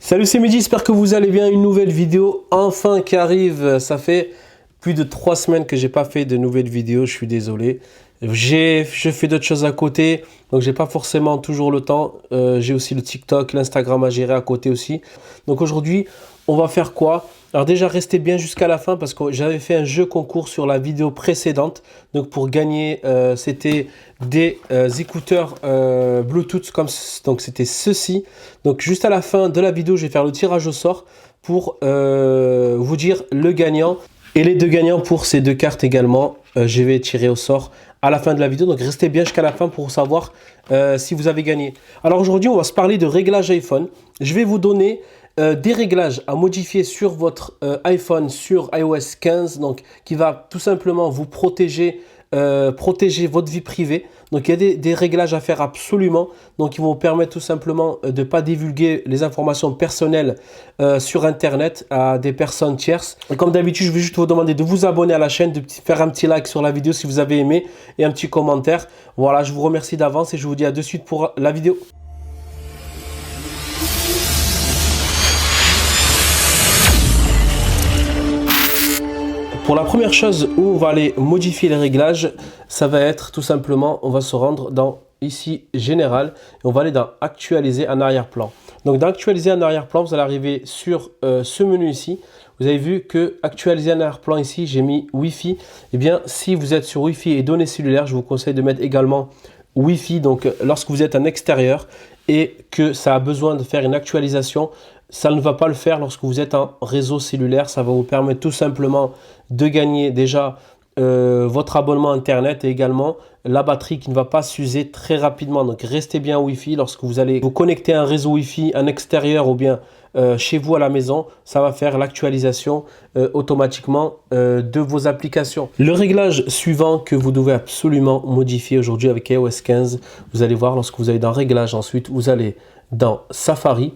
Salut, c'est Mehdi, j'espère que vous allez bien. Une nouvelle vidéo enfin qui arrive. Ça fait plus de 3 semaines que j'ai pas fait de nouvelles vidéos, je suis désolé. Je fais d'autres choses à côté, donc j'ai pas forcément toujours le temps. J'ai aussi le TikTok, l'Instagram à gérer à côté aussi. Donc aujourd'hui, on va faire quoi? Alors déjà, restez bien jusqu'à la fin parce que j'avais fait un jeu concours sur la vidéo précédente. Donc pour gagner, c'était des écouteurs Bluetooth, donc c'était ceci. Donc juste à la fin de la vidéo, je vais faire le tirage au sort pour vous dire le gagnant. Et les deux gagnants pour ces deux cartes également, je vais tirer au sort à la fin de la vidéo. Donc restez bien jusqu'à la fin pour savoir si vous avez gagné. Alors aujourd'hui, on va se parler de réglages iPhone. Je vais vous donner des réglages à modifier sur votre iPhone sur iOS 15, donc qui va tout simplement vous protéger votre vie privée. Donc il y a des réglages à faire absolument, donc ils vont vous permettre tout simplement de ne pas divulguer les informations personnelles sur internet à des personnes tierces. Et comme d'habitude, je vais juste vous demander de vous abonner à la chaîne, de faire un petit like sur la vidéo si vous avez aimé et un petit commentaire. Voilà, je vous remercie d'avance et je vous dis à de suite pour la vidéo. Pour la première chose où on va aller modifier les réglages, ça va être tout simplement, on va se rendre dans ici général et on va aller dans actualiser en arrière-plan. Donc dans actualiser en arrière-plan, vous allez arriver sur ce menu ici. Vous avez vu que actualiser en arrière-plan ici, j'ai mis Wi-Fi. Eh bien, si vous êtes sur Wi-Fi et données cellulaires, je vous conseille de mettre également Wi-Fi. Donc lorsque vous êtes en extérieur et que ça a besoin de faire une actualisation, ça ne va pas le faire lorsque vous êtes en réseau cellulaire. Ça va vous permettre tout simplement de gagner déjà votre abonnement internet et également la batterie qui ne va pas s'user très rapidement. Donc restez bien Wi-Fi lorsque vous allez vous connecter à un réseau Wi-Fi en extérieur ou bien chez vous à la maison. Ça va faire l'actualisation automatiquement de vos applications. Le réglage suivant que vous devez absolument modifier aujourd'hui avec iOS 15, vous allez voir lorsque vous allez dans Réglages, ensuite vous allez dans Safari.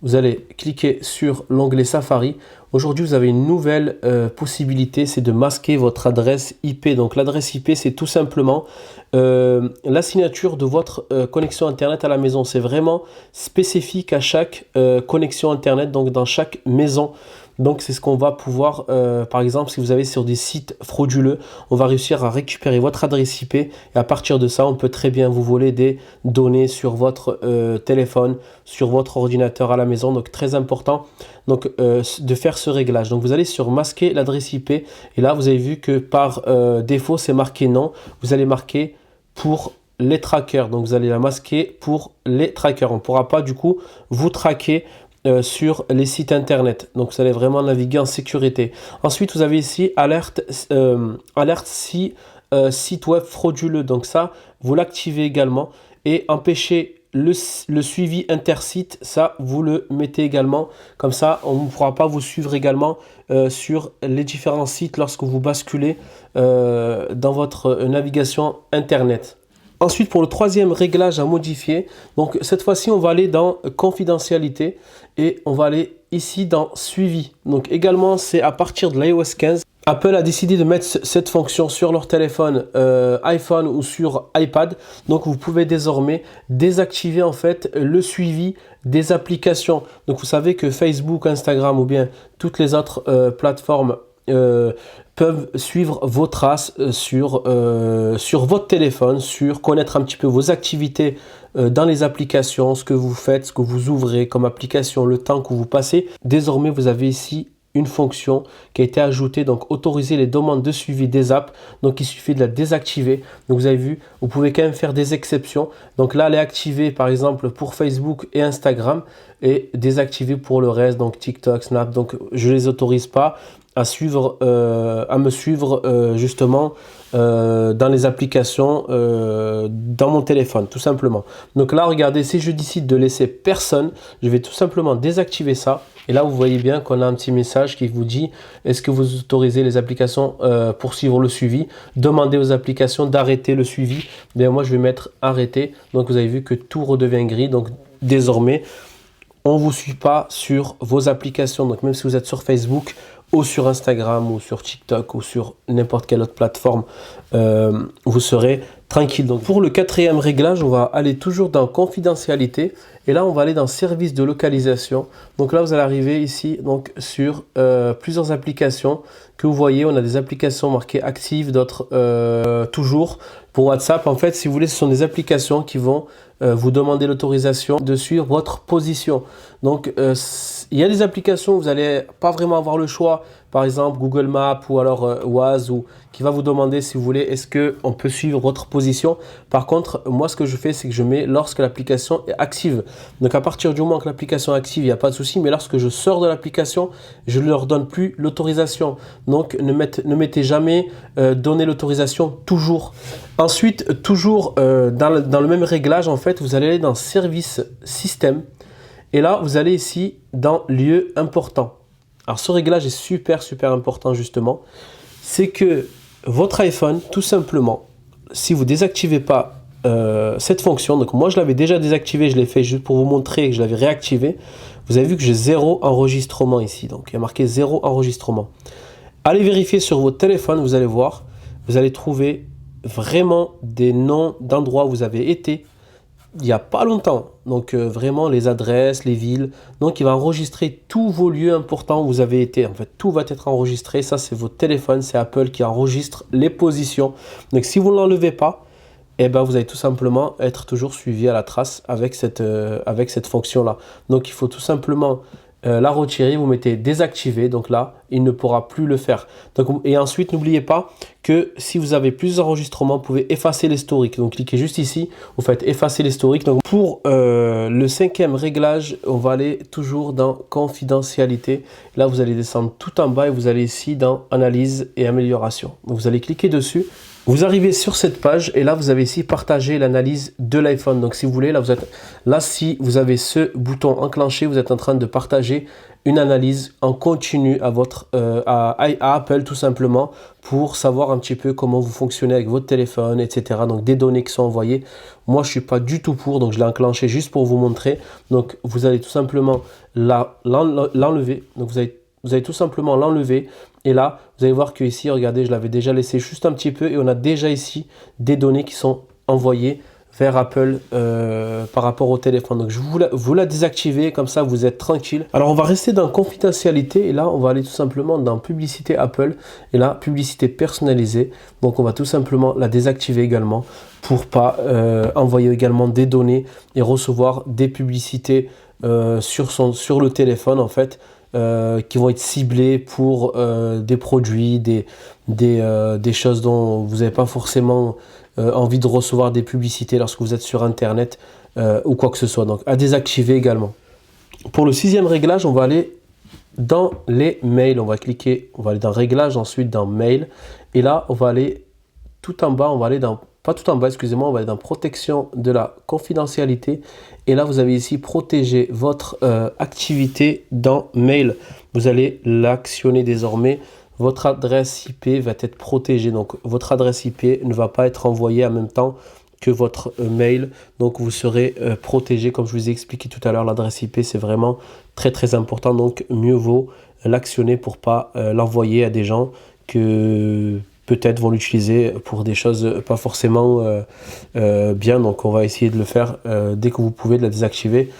Vous allez cliquer sur l'onglet Safari. Aujourd'hui, vous avez une nouvelle possibilité, c'est de masquer votre adresse IP. Donc l'adresse IP, c'est tout simplement la signature de votre connexion Internet à la maison. C'est vraiment spécifique à chaque connexion Internet, donc dans chaque maison. Donc c'est ce qu'on va pouvoir, par exemple, si vous avez sur des sites frauduleux, on va réussir à récupérer votre adresse IP et à partir de ça, on peut très bien vous voler des données sur votre téléphone, sur votre ordinateur à la maison. Donc très important donc, de faire ce réglage. Donc vous allez sur masquer l'adresse IP et là, vous avez vu que par défaut, c'est marqué non. Vous allez marquer pour les trackers. Donc vous allez la masquer pour les trackers. On ne pourra pas du coup vous traquer sur les sites internet. Donc vous allez vraiment naviguer en sécurité. Ensuite vous avez ici alerte si site web frauduleux. Donc ça vous l'activez également et empêcher le suivi intersite, ça vous le mettez également. Comme ça on ne pourra pas vous suivre également sur les différents sites lorsque vous basculez dans votre navigation internet. Ensuite, pour le troisième réglage à modifier, donc cette fois-ci, on va aller dans confidentialité et on va aller ici dans suivi. Donc également, c'est à partir de l'iOS 15. Apple a décidé de mettre cette fonction sur leur téléphone iPhone ou sur iPad. Donc vous pouvez désormais désactiver en fait le suivi des applications. Donc vous savez que Facebook, Instagram ou bien toutes les autres plateformes peuvent suivre vos traces sur votre téléphone, connaître un petit peu vos activités dans les applications, ce que vous faites, ce que vous ouvrez comme application, le temps que vous passez. Désormais, vous avez ici une fonction qui a été ajoutée, donc autoriser les demandes de suivi des apps. Donc il suffit de la désactiver. Donc vous avez vu, vous pouvez quand même faire des exceptions. Donc là, elle est activée par exemple pour Facebook et Instagram et désactivée pour le reste, donc TikTok, Snap. Donc je les autorise pas à me suivre justement dans les applications dans mon téléphone tout simplement. Donc là regardez, si je décide de laisser personne, je vais tout simplement désactiver ça et là vous voyez bien qu'on a un petit message qui vous dit est-ce que vous autorisez les applications pour suivre le suivi, demandez aux applications d'arrêter le suivi. Bien moi je vais mettre arrêter. Donc vous avez vu que tout redevient gris. Donc désormais on ne vous suit pas sur vos applications. Donc même si vous êtes sur Facebook ou sur Instagram ou sur TikTok ou sur n'importe quelle autre plateforme, vous serez tranquille. Donc pour le quatrième réglage, on va aller toujours dans confidentialité et là on va aller dans service de localisation. Donc là vous allez arriver ici donc sur plusieurs applications que vous voyez. On a des applications marquées actives, d'autres toujours. Pour WhatsApp, en fait, si vous voulez, ce sont des applications qui vont vous demander l'autorisation de suivre votre position. Donc, il y a des applications où vous n'allez pas vraiment avoir le choix. Par exemple, Google Maps ou alors Waze, ou qui va vous demander, si vous voulez, est-ce qu'on peut suivre votre position. Par contre, moi, ce que je fais, c'est que je mets lorsque l'application est active. Donc, à partir du moment que l'application est active, il n'y a pas de souci. Mais lorsque je sors de l'application, je ne leur donne plus l'autorisation. Donc, ne mettez jamais donner l'autorisation toujours. Ensuite, toujours dans le même réglage, en fait, vous allez aller dans service système. Et là, vous allez ici dans lieu important. Alors, ce réglage est super important justement. C'est que votre iPhone, tout simplement, si vous désactivez pas cette fonction, donc moi je l'avais déjà désactivé, je l'ai fait juste pour vous montrer que je l'avais réactivé. Vous avez vu que j'ai 0 enregistrement ici. Donc, il y a marqué 0 enregistrement. Allez vérifier sur votre téléphone, vous allez voir. Vous allez trouver vraiment des noms d'endroits où vous avez été il n'y a pas longtemps. Donc vraiment les adresses, les villes. Donc il va enregistrer tous vos lieux importants où vous avez été. En fait, tout va être enregistré. Ça, c'est votre téléphone, c'est Apple qui enregistre les positions. Donc si vous ne l'enlevez pas, eh ben, vous allez tout simplement être toujours suivi à la trace avec cette fonction-là. Donc il faut tout simplement la retirer, vous mettez désactiver, donc là, il ne pourra plus le faire. Donc, et ensuite, n'oubliez pas que si vous avez plusieurs enregistrements, vous pouvez effacer l'historique. Donc, cliquez juste ici, vous faites effacer l'historique. Donc, pour le cinquième réglage, on va aller toujours dans confidentialité. Là, vous allez descendre tout en bas et vous allez ici dans analyse et amélioration. Donc, vous allez cliquer dessus. Vous arrivez sur cette page et là, vous avez ici partager l'analyse de l'iPhone. Donc, si vous voulez, si vous avez ce bouton enclenché, vous êtes en train de partager une analyse en continu à Apple tout simplement pour savoir un petit peu comment vous fonctionnez avec votre téléphone, etc. Donc, des données qui sont envoyées. Moi, je ne suis pas du tout pour, donc je l'ai enclenché juste pour vous montrer. Donc, vous allez tout simplement l'enlever. Donc, vous allez tout simplement l'enlever. Et là, vous allez voir que ici, regardez, je l'avais déjà laissé juste un petit peu et on a déjà ici des données qui sont envoyées vers Apple par rapport au téléphone. Donc, je vous la désactiver, comme ça, vous êtes tranquille. Alors, on va rester dans confidentialité et là, on va aller tout simplement dans publicité Apple et là, publicité personnalisée. Donc, on va tout simplement la désactiver également pour pas envoyer également des données et recevoir des publicités sur le téléphone, en fait. Qui vont être ciblés pour des produits, des choses dont vous n'avez pas forcément envie de recevoir des publicités lorsque vous êtes sur Internet ou quoi que ce soit. Donc, à désactiver également. Pour le sixième réglage, on va aller dans les mails. On va aller dans Réglages, ensuite dans Mail. Et là, on va aller tout en bas, on va aller dans Protection de la confidentialité. Et là, vous avez ici protéger votre activité dans Mail. Vous allez l'actionner désormais. Votre adresse IP va être protégée. Donc, votre adresse IP ne va pas être envoyée en même temps que votre mail. Donc, vous serez protégé. Comme je vous ai expliqué tout à l'heure, l'adresse IP, c'est vraiment très important. Donc, mieux vaut l'actionner pour pas l'envoyer à des gens que peut-être vont l'utiliser pour des choses pas forcément bien. Donc, on va essayer de le faire dès que vous pouvez, de la désactiver.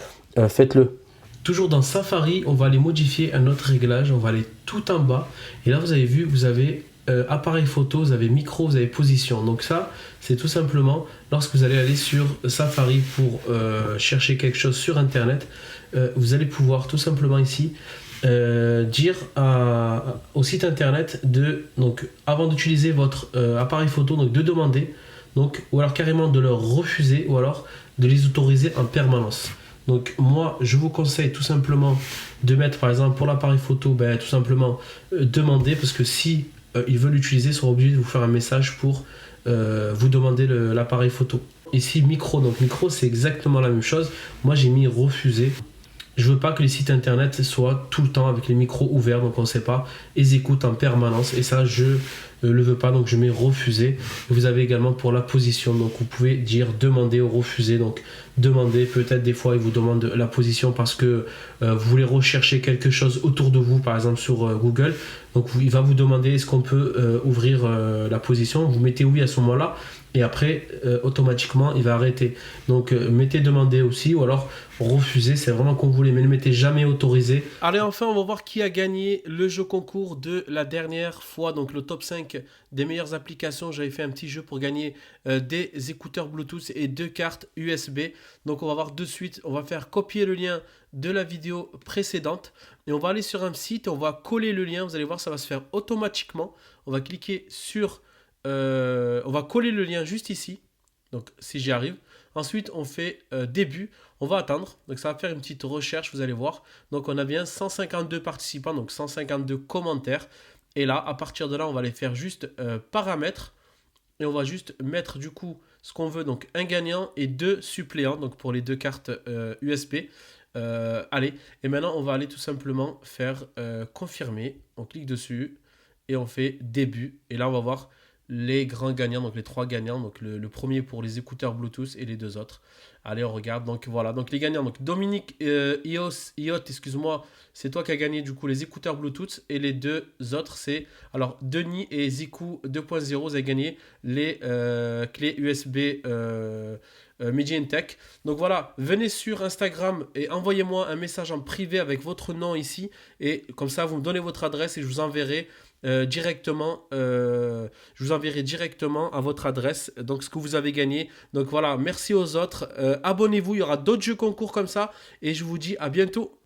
Faites-le. Toujours dans Safari, on va aller modifier un autre réglage. On va aller tout en bas. Et là, vous avez vu, vous avez appareil photo, vous avez micro, vous avez position. Donc ça, c'est tout simplement lorsque vous allez aller sur Safari pour chercher quelque chose sur Internet, vous allez pouvoir tout simplement ici dire au site internet donc avant d'utiliser votre appareil photo, donc de demander, donc, ou alors carrément de leur refuser, ou alors de les autoriser en permanence. Donc moi je vous conseille tout simplement de mettre, par exemple pour l'appareil photo, tout simplement demander, parce que si ils veulent l'utiliser, ils seront obligés de vous faire un message pour vous demander l'appareil photo. Ici micro, donc micro c'est exactement la même chose. Moi j'ai mis refuser. Je veux pas que les sites internet soient tout le temps avec les micros ouverts, donc on ne sait pas. Ils écoutent en permanence et ça, je le veut pas, donc je mets refuser. Vous avez également pour la position, donc vous pouvez dire demander ou refuser. Donc demander, peut-être des fois il vous demande la position parce que vous voulez rechercher quelque chose autour de vous, par exemple sur Google. Donc il va vous demander est-ce qu'on peut ouvrir la position. Vous mettez oui à ce moment-là et après automatiquement il va arrêter. Donc mettez demander aussi ou alors refuser, c'est vraiment comme vous voulez, mais ne mettez jamais autorisé. Allez, enfin on va voir qui a gagné le jeu concours de la dernière fois, donc le top 5 des meilleures applications. J'avais fait un petit jeu pour gagner des écouteurs Bluetooth et 2 cartes USB. Donc on va voir de suite, on va faire copier le lien de la vidéo précédente et on va aller sur un site, on va coller le lien, vous allez voir ça va se faire automatiquement. On va cliquer sur, on va coller le lien juste ici, donc si j'y arrive. Ensuite on fait début, on va attendre, donc ça va faire une petite recherche, vous allez voir. Donc on a bien 152 participants, donc 152 commentaires. Et là, à partir de là, on va les faire juste paramètres. Et on va juste mettre du coup ce qu'on veut, donc un gagnant et 2 suppléants, donc pour les 2 cartes USB. Allez, et maintenant on va aller tout simplement faire confirmer. On clique dessus et on fait début. Et là on va voir les grands gagnants, donc les 3 gagnants. Donc le premier pour les écouteurs Bluetooth et les 2 autres. Allez, on regarde. Donc voilà, donc les gagnants. Donc Dominique Iot, excuse-moi, c'est toi qui as gagné du coup les écouteurs Bluetooth. Et les 2 autres, c'est alors Denis et Ziku 2.0, vous avez gagné les clés USB Media Tech. Donc voilà, venez sur Instagram et envoyez-moi un message en privé avec votre nom ici. Et comme ça, vous me donnez votre adresse et je vous enverrai directement à votre adresse donc ce que vous avez gagné. Donc voilà, merci aux autres, abonnez-vous, il y aura d'autres jeux concours comme ça et je vous dis à bientôt.